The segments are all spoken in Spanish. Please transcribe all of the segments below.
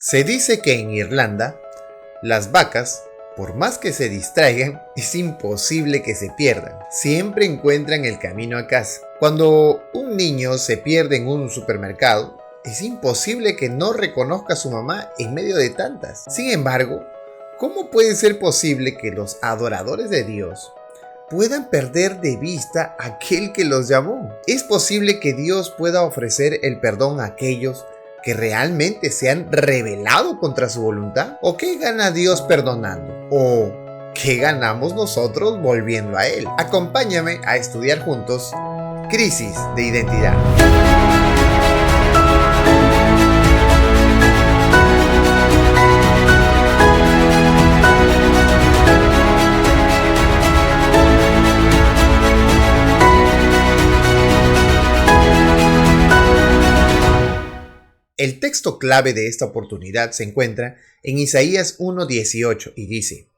Se dice que en Irlanda, las vacas, por más que se distraigan, es imposible que se pierdan. Siempre encuentran el camino a casa. Cuando un niño se pierde en un supermercado, es imposible que no reconozca a su mamá en medio de tantas. Sin embargo, ¿cómo puede ser posible que los adoradores de Dios puedan perder de vista a aquel que los llamó? ¿Es posible que Dios pueda ofrecer el perdón a aquellos que realmente se han rebelado contra su voluntad? ¿O qué gana Dios perdonando? ¿O qué ganamos nosotros volviendo a Él? Acompáñame a estudiar juntos Crisis de Identidad. El texto clave de esta oportunidad se encuentra en Isaías 1:18 y dice: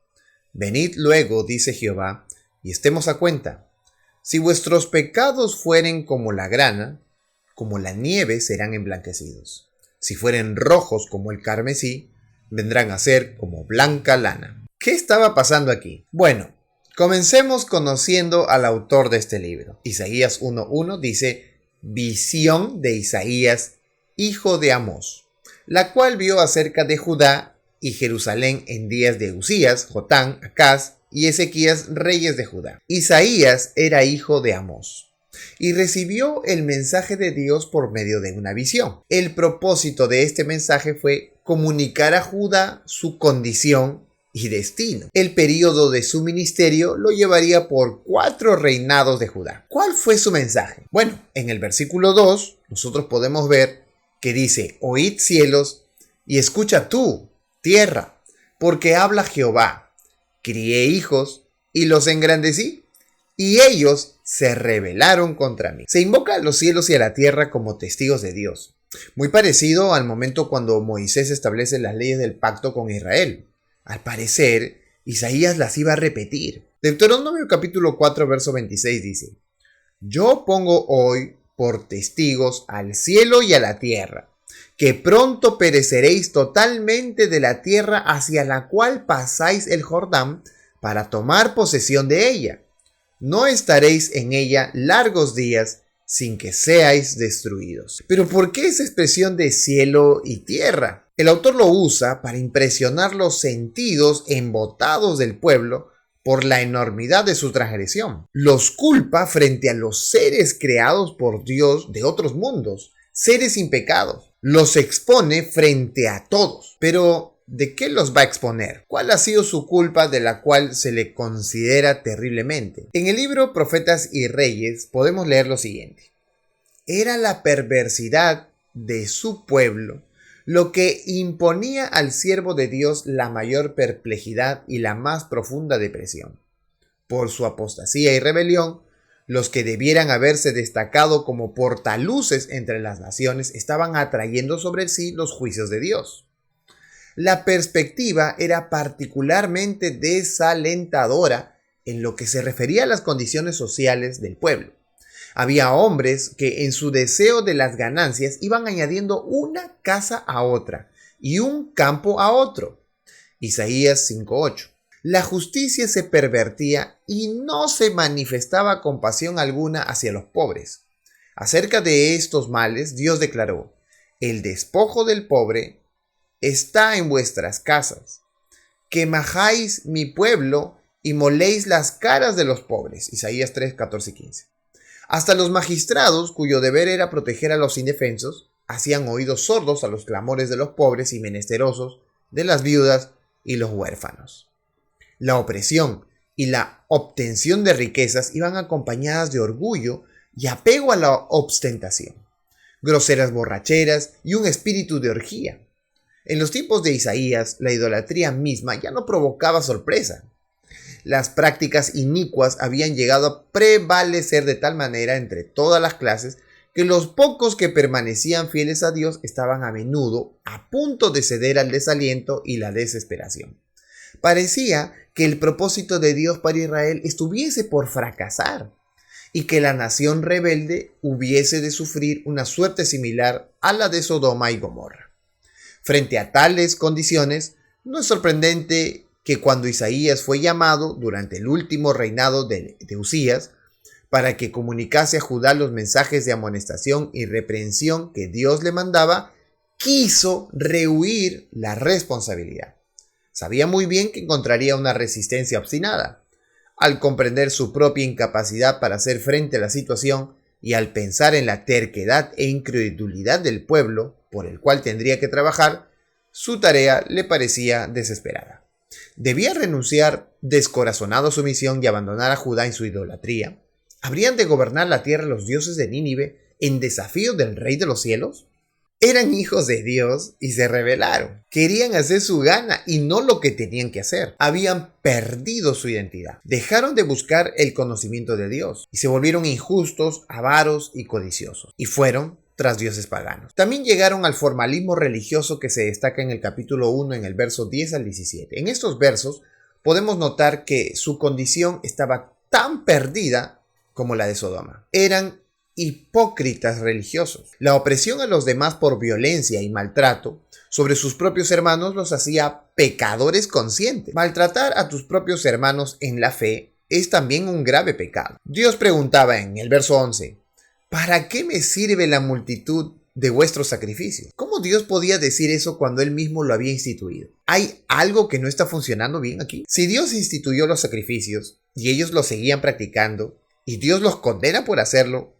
Venid luego, dice Jehová, y estemos a cuenta. Si vuestros pecados fueren como la grana, como la nieve serán emblanquecidos. Si fueren rojos como el carmesí, vendrán a ser como blanca lana. ¿Qué estaba pasando aquí? Bueno, comencemos conociendo al autor de este libro. Isaías 1:1 dice: visión de Isaías, hijo de Amós, la cual vio acerca de Judá y Jerusalén en días de Uzías, Jotán, Acaz y Ezequías, reyes de Judá. Isaías era hijo de Amós y recibió el mensaje de Dios por medio de una visión. El propósito de este mensaje fue comunicar a Judá su condición y destino. El período de su ministerio lo llevaría por 4 reinados de Judá. ¿Cuál fue su mensaje? Bueno, en el versículo 2 nosotros podemos ver que dice: oíd cielos y escucha tú, tierra, porque habla Jehová. Crié hijos y los engrandecí, y ellos se rebelaron contra mí. Se invoca a los cielos y a la tierra como testigos de Dios, muy parecido al momento cuando Moisés establece las leyes del pacto con Israel. Al parecer, Isaías las iba a repetir. Deuteronomio capítulo 4, verso 26 dice: yo pongo hoy por testigos al cielo y a la tierra, que pronto pereceréis totalmente de la tierra hacia la cual pasáis el Jordán para tomar posesión de ella. No estaréis en ella largos días sin que seáis destruidos. Pero ¿por qué esa expresión de cielo y tierra? El autor lo usa para impresionar los sentidos embotados del pueblo por la enormidad de su transgresión. Los culpa frente a los seres creados por Dios de otros mundos, seres sin pecados. Los expone frente a todos. Pero, ¿de qué los va a exponer? ¿Cuál ha sido su culpa de la cual se le considera terriblemente? En el libro Profetas y Reyes podemos leer lo siguiente: era la perversidad de su pueblo lo que imponía al siervo de Dios la mayor perplejidad y la más profunda depresión. Por su apostasía y rebelión, los que debieran haberse destacado como portaluces entre las naciones estaban atrayendo sobre sí los juicios de Dios. La perspectiva era particularmente desalentadora en lo que se refería a las condiciones sociales del pueblo. Había hombres que en su deseo de las ganancias iban añadiendo una casa a otra y un campo a otro. Isaías 5:8. La justicia se pervertía y no se manifestaba compasión alguna hacia los pobres. Acerca de estos males, Dios declaró: el despojo del pobre está en vuestras casas. Que majáis mi pueblo y moléis las caras de los pobres. Isaías 3:14 y 15. Hasta los magistrados, cuyo deber era proteger a los indefensos, hacían oídos sordos a los clamores de los pobres y menesterosos, de las viudas y los huérfanos. La opresión y la obtención de riquezas iban acompañadas de orgullo y apego a la ostentación, groseras borracheras y un espíritu de orgía. En los tiempos de Isaías, la idolatría misma ya no provocaba sorpresa. Las prácticas inicuas habían llegado a prevalecer de tal manera entre todas las clases que los pocos que permanecían fieles a Dios estaban a menudo a punto de ceder al desaliento y la desesperación. Parecía que el propósito de Dios para Israel estuviese por fracasar y que la nación rebelde hubiese de sufrir una suerte similar a la de Sodoma y Gomorra. Frente a tales condiciones, no es sorprendente que cuando Isaías fue llamado durante el último reinado de Usías para que comunicase a Judá los mensajes de amonestación y reprensión que Dios le mandaba, quiso rehuir la responsabilidad. Sabía muy bien que encontraría una resistencia obstinada. Al comprender su propia incapacidad para hacer frente a la situación y al pensar en la terquedad e incredulidad del pueblo por el cual tendría que trabajar, su tarea le parecía desesperada. Debía renunciar descorazonado a su misión y abandonar a Judá en su idolatría. ¿Habrían de gobernar la tierra los dioses de Nínive en desafío del Rey de los cielos? Eran hijos de Dios y se rebelaron. Querían hacer su gana y no lo que tenían que hacer. Habían perdido su identidad. Dejaron de buscar el conocimiento de Dios y se volvieron injustos, avaros y codiciosos. Y fueron tras dioses paganos. También llegaron al formalismo religioso que se destaca en el capítulo 1 en el verso 10 al 17. En estos versos podemos notar que su condición estaba tan perdida como la de Sodoma. Eran hipócritas religiosos. La opresión a los demás por violencia y maltrato sobre sus propios hermanos los hacía pecadores conscientes. Maltratar a tus propios hermanos en la fe es también un grave pecado. Dios preguntaba en el verso 11, ¿para qué me sirve la multitud de vuestros sacrificios? ¿Cómo Dios podía decir eso cuando Él mismo lo había instituido? ¿Hay algo que no está funcionando bien aquí? Si Dios instituyó los sacrificios y ellos los seguían practicando y Dios los condena por hacerlo,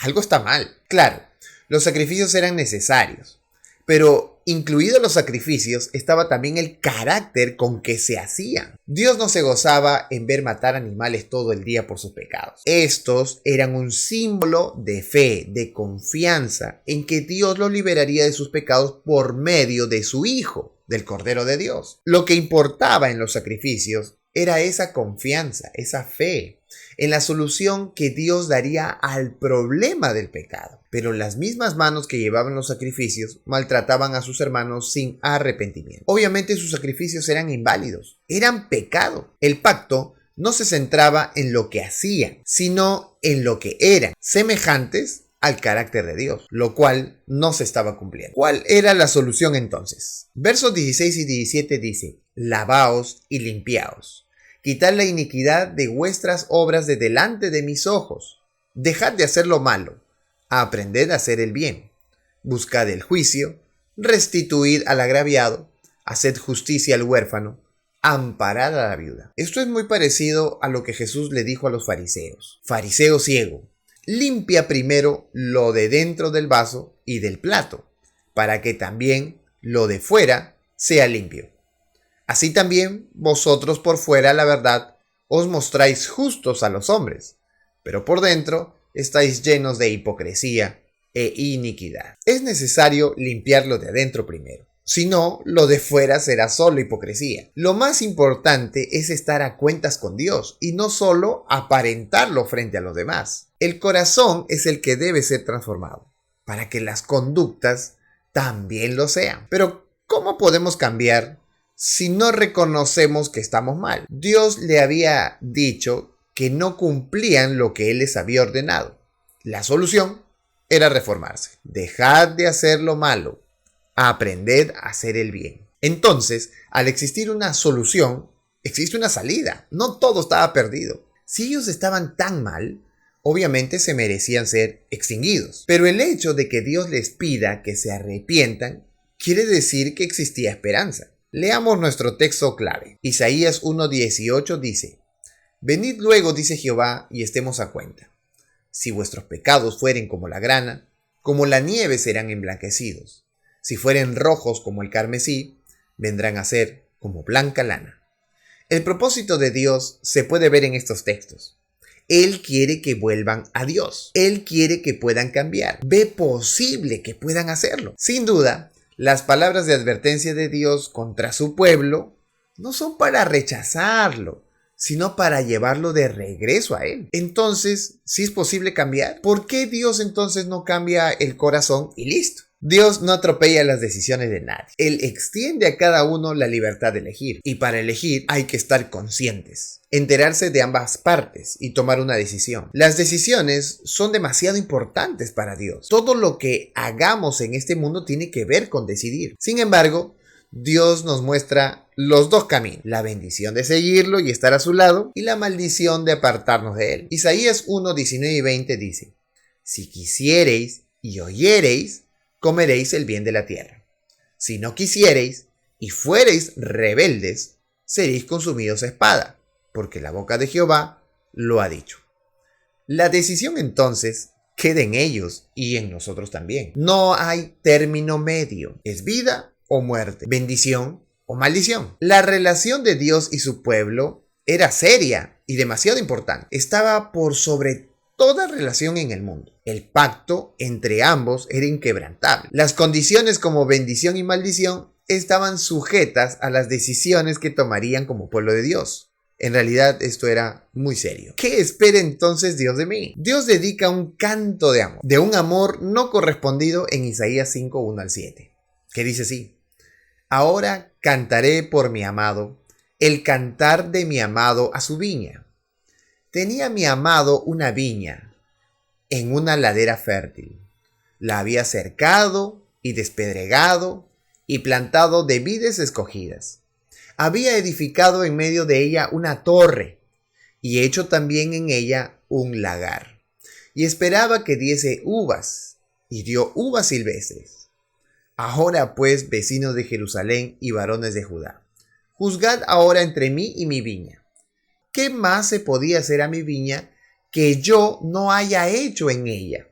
algo está mal. Claro, los sacrificios eran necesarios, pero incluidos los sacrificios estaba también el carácter con que se hacían. Dios no se gozaba en ver matar animales todo el día por sus pecados. Estos eran un símbolo de fe, de confianza en que Dios los liberaría de sus pecados por medio de su Hijo, del Cordero de Dios. Lo que importaba en los sacrificios era esa confianza, esa fe en la solución que Dios daría al problema del pecado. Pero las mismas manos que llevaban los sacrificios maltrataban a sus hermanos sin arrepentimiento. Obviamente sus sacrificios eran inválidos, eran pecado. El pacto no se centraba en lo que hacían, sino en lo que eran, semejantes al carácter de Dios, lo cual no se estaba cumpliendo. ¿Cuál era la solución entonces? Versos 16 y 17 dice, lavaos y limpiaos. Quitad la iniquidad de vuestras obras de delante de mis ojos. Dejad de hacer lo malo. Aprended a hacer el bien. Buscad el juicio. Restituid al agraviado. Haced justicia al huérfano. Amparad a la viuda. Esto es muy parecido a lo que Jesús le dijo a los fariseos. Fariseo ciego, limpia primero lo de dentro del vaso y del plato, para que también lo de fuera sea limpio. Así también vosotros por fuera, la verdad, os mostráis justos a los hombres, pero por dentro estáis llenos de hipocresía e iniquidad. Es necesario limpiarlo de adentro primero, si no, lo de fuera será solo hipocresía. Lo más importante es estar a cuentas con Dios y no solo aparentarlo frente a los demás. El corazón es el que debe ser transformado, para que las conductas también lo sean. Pero, ¿cómo podemos cambiar si no reconocemos que estamos mal? Dios le había dicho que no cumplían lo que Él les había ordenado. La solución era reformarse. Dejad de hacer lo malo. Aprended a hacer el bien. Entonces, al existir una solución, existe una salida. No todo estaba perdido. Si ellos estaban tan mal, obviamente se merecían ser extinguidos. Pero el hecho de que Dios les pida que se arrepientan, quiere decir que existía esperanza. Leamos nuestro texto clave. Isaías 1:18 dice, venid luego, dice Jehová, y estemos a cuenta. Si vuestros pecados fueren como la grana, como la nieve serán emblanquecidos. Si fueren rojos como el carmesí, vendrán a ser como blanca lana. El propósito de Dios se puede ver en estos textos. Él quiere que vuelvan a Dios. Él quiere que puedan cambiar. Ve posible que puedan hacerlo. Sin duda, las palabras de advertencia de Dios contra su pueblo no son para rechazarlo, sino para llevarlo de regreso a Él. Entonces, ¿sí es posible cambiar? ¿Por qué Dios entonces no cambia el corazón y listo? Dios no atropella las decisiones de nadie. Él extiende a cada uno la libertad de elegir. Y para elegir hay que estar conscientes, enterarse de ambas partes y tomar una decisión. Las decisiones son demasiado importantes para Dios. Todo lo que hagamos en este mundo tiene que ver con decidir. Sin embargo, Dios nos muestra los dos caminos, la bendición de seguirlo y estar a su lado, y la maldición de apartarnos de él. Isaías 1, 19 y 20 dice: si quisiereis y oyereis, comeréis el bien de la tierra. Si no quisiereis y fuereis rebeldes, seréis consumidos a espada, porque la boca de Jehová lo ha dicho. La decisión entonces queda en ellos y en nosotros también. No hay término medio, es vida o muerte, bendición o maldición. La relación de Dios y su pueblo era seria y demasiado importante. Estaba por sobre toda relación en el mundo. El pacto entre ambos era inquebrantable. Las condiciones como bendición y maldición estaban sujetas a las decisiones que tomarían como pueblo de Dios. En realidad esto era muy serio. ¿Qué espera entonces Dios de mí? Dios dedica un canto de un amor no correspondido en Isaías 5, 1 al 7, que dice así: ahora cantaré por mi amado, el cantar de mi amado a su viña. Tenía mi amado una viña en una ladera fértil. La había cercado y despedregado y plantado de vides escogidas. Había edificado en medio de ella una torre y hecho también en ella un lagar. Y esperaba que diese uvas, y dio uvas silvestres. Ahora pues, vecinos de Jerusalén y varones de Judá, juzgad ahora entre mí y mi viña. ¿Qué más se podía hacer a mi viña que yo no haya hecho en ella?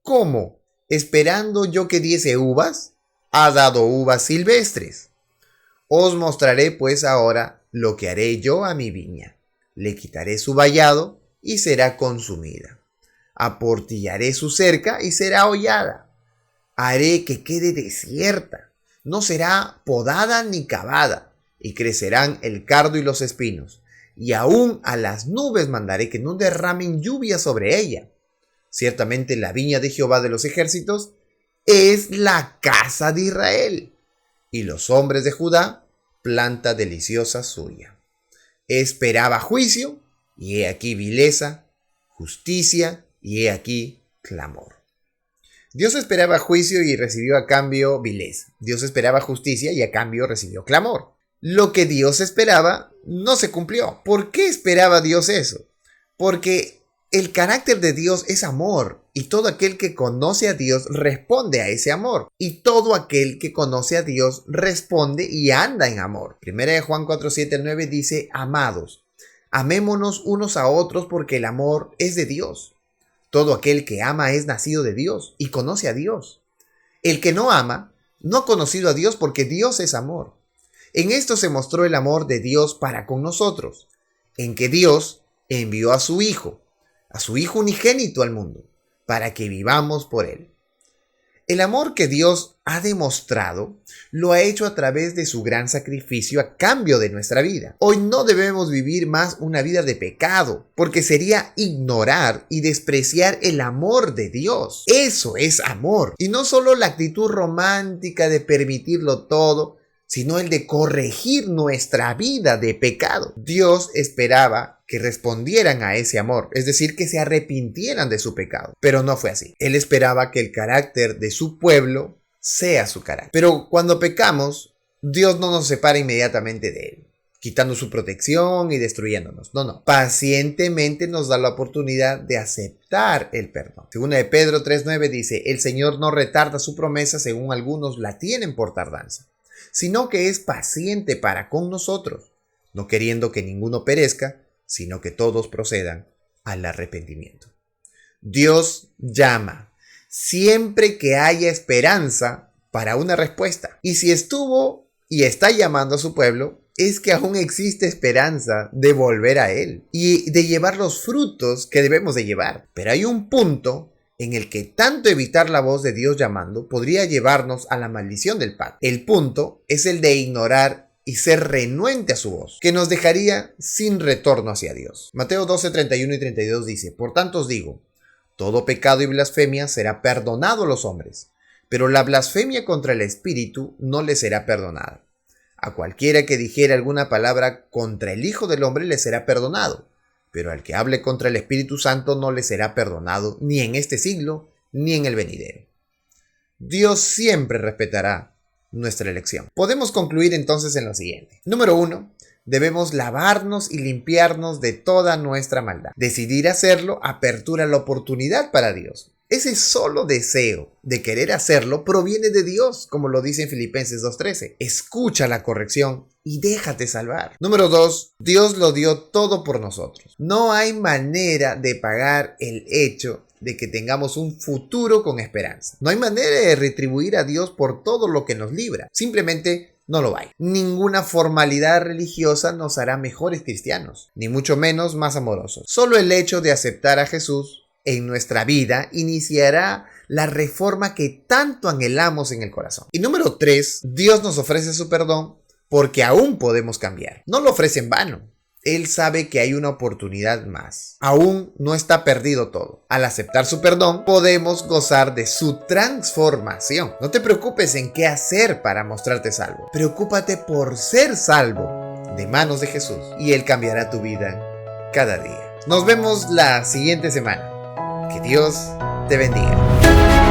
¿Cómo? ¿Esperando yo que diese uvas? Ha dado uvas silvestres. Os mostraré pues ahora lo que haré yo a mi viña. Le quitaré su vallado y será consumida. Aportillaré su cerca y será hollada. Haré que quede desierta. No será podada ni cavada, y crecerán el cardo y los espinos. Y aún a las nubes mandaré que no derramen lluvia sobre ella. Ciertamente la viña de Jehová de los ejércitos es la casa de Israel, y los hombres de Judá, planta deliciosa suya. Esperaba juicio, y he aquí vileza, justicia, y he aquí clamor. Dios esperaba juicio y recibió a cambio vileza. Dios esperaba justicia y a cambio recibió clamor. Lo que Dios esperaba no se cumplió. ¿Por qué esperaba Dios eso? Porque el carácter de Dios es amor, y todo aquel que conoce a Dios responde a ese amor, y todo aquel que conoce a Dios responde y anda en amor. Primera de Juan 4, 7 al 9 dice: amados, amémonos unos a otros, porque el amor es de Dios. Todo aquel que ama es nacido de Dios y conoce a Dios. El que no ama no ha conocido a Dios, porque Dios es amor. En esto se mostró el amor de Dios para con nosotros, en que Dios envió a su Hijo unigénito al mundo, para que vivamos por él. El amor que Dios ha demostrado lo ha hecho a través de su gran sacrificio a cambio de nuestra vida. Hoy no debemos vivir más una vida de pecado, porque sería ignorar y despreciar el amor de Dios. Eso es amor, y no solo la actitud romántica de permitirlo todo, sino el de corregir nuestra vida de pecado. Dios esperaba que respondieran a ese amor, es decir, que se arrepintieran de su pecado, pero no fue así. Él esperaba que el carácter de su pueblo sea su carácter. Pero cuando pecamos, Dios no nos separa inmediatamente de él, quitando su protección y destruyéndonos. No. Pacientemente nos da la oportunidad de aceptar el perdón. Segunda de Pedro 3:9 dice: el Señor no retarda su promesa, según algunos la tienen por tardanza, sino que es paciente para con nosotros, no queriendo que ninguno perezca, sino que todos procedan al arrepentimiento. Dios llama siempre que haya esperanza para una respuesta. Y si estuvo y está llamando a su pueblo, es que aún existe esperanza de volver a Él y de llevar los frutos que debemos de llevar. Pero hay un punto en el que tanto evitar la voz de Dios llamando podría llevarnos a la maldición del pacto. El punto es el de ignorar y ser renuente a su voz, que nos dejaría sin retorno hacia Dios. Mateo 12, 31 y 32 dice: por tanto os digo, todo pecado y blasfemia será perdonado a los hombres, pero la blasfemia contra el Espíritu no le será perdonada. A cualquiera que dijere alguna palabra contra el Hijo del Hombre le será perdonado, pero al que hable contra el Espíritu Santo no le será perdonado ni en este siglo ni en el venidero. Dios siempre respetará nuestra elección. Podemos concluir entonces en lo siguiente. Número 1. Debemos lavarnos y limpiarnos de toda nuestra maldad. Decidir hacerlo apertura la oportunidad para Dios. Ese solo deseo de querer hacerlo proviene de Dios, como lo dice en Filipenses 2:13. Escucha la corrección y déjate salvar. Número 2. Dios lo dio todo por nosotros. No hay manera de pagar el hecho de que tengamos un futuro con esperanza. No hay manera de retribuir a Dios por todo lo que nos libra. Simplemente no lo hay. Ninguna formalidad religiosa nos hará mejores cristianos, ni mucho menos más amorosos. Solo el hecho de aceptar a Jesús en nuestra vida iniciará la reforma que tanto anhelamos en el corazón. Y número 3, Dios nos ofrece su perdón porque aún podemos cambiar. No lo ofrece en vano. Él sabe que hay una oportunidad más. Aún no está perdido todo. Al aceptar su perdón, podemos gozar de su transformación. No te preocupes en qué hacer para mostrarte salvo. Preocúpate por ser salvo de manos de Jesús y Él cambiará tu vida cada día. Nos vemos la siguiente semana. Que Dios te bendiga.